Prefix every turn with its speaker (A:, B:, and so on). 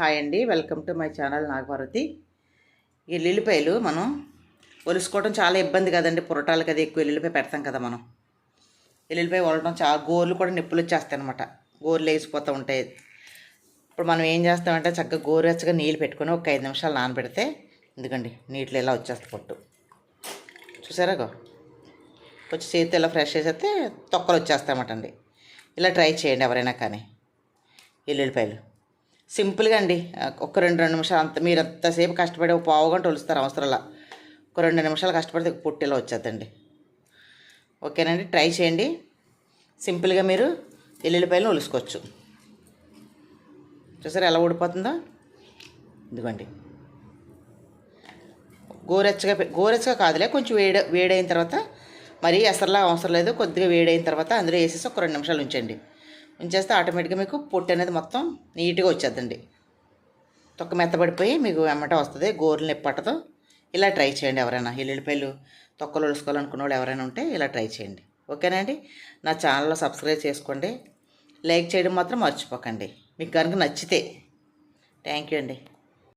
A: Hi అండి, welcome to my channel నాగపార్వతి. ఈ ఎల్లుల్లిపాయలు మనం ఒలుసుకోవడం చాలా ఇబ్బంది కదండి. పురటాలు కదా, ఎక్కువ ఎల్లుల్లిపాయ పెడతాం కదా మనం. ఎల్లుల్లిపాయ ఒలటం చాలా గోర్లు కూడా నిప్పులు వచ్చేస్తాయి అనమాట. గోర్లు వేసిపోతూ ఉంటాయి. ఇప్పుడు మనం ఏం చేస్తామంటే చక్కగా గోరువెచ్చగా నీళ్ళు పెట్టుకొని ఒక 5 నిమిషాలు నానబెడితే ఎందుకండి నీటిలో ఇలా వచ్చేస్తుంది పొట్టు. చూసారా, కొంచెం చేతితో ఇలా ఫ్రెష్ చేసేస్తే తొక్కలు వచ్చేస్తాయన్నమాట అండి. ఇలా ట్రై చేయండి ఎవరైనా కానీ. ఎల్లుల్లిపాయలు సింపుల్గా అండి, ఒక 2 నిమిషాలు అంత మీరు ఎంతసేపు కష్టపడి ఒక పావు గంట ఒలుస్తారు అవసరంలా. ఒక 2 నిమిషాలు కష్టపడితే పొట్టిలో వచ్చేద్దండి. ఓకేనండి, ట్రై చేయండి. సింపుల్గా మీరు ఎల్లుల్లిపాయలను ఒలుసుకోవచ్చు. చూసారా ఎలా ఊడిపోతుందో. ఇదిగోండి, గోరెచ్చగా కాదులే, కొంచెం వేడైన తర్వాత, మరీ ఎసరలా అవసరం లేదు, కొద్దిగా వేడైన తర్వాత అందులో వేసేసి ఒక 2 నిమిషాలు ఉంచండి. ఉంచేస్తే ఆటోమేటిక్గా మీకు పొట్టు అనేది మొత్తం నీట్గా వచ్చేద్దండి. తొక్క మెత్తబడిపోయి మీకు వెమ్మట వస్తుంది, గోర్లు నొప్పి పట్టదు. ఇలా ట్రై చేయండి ఎవరైనా. ఎల్లుల్లిపాయలు తొక్కలు ఒలుసుకోవాలనుకున్న వాళ్ళు ఎవరైనా ఉంటే ఇలా ట్రై చేయండి. ఓకేనా అండి. నా ఛానల్లో సబ్స్క్రైబ్ చేసుకోండి, లైక్ చేయడం మాత్రం మర్చిపోకండి మీకు కనుక నచ్చితే. థ్యాంక్ యూ అండి.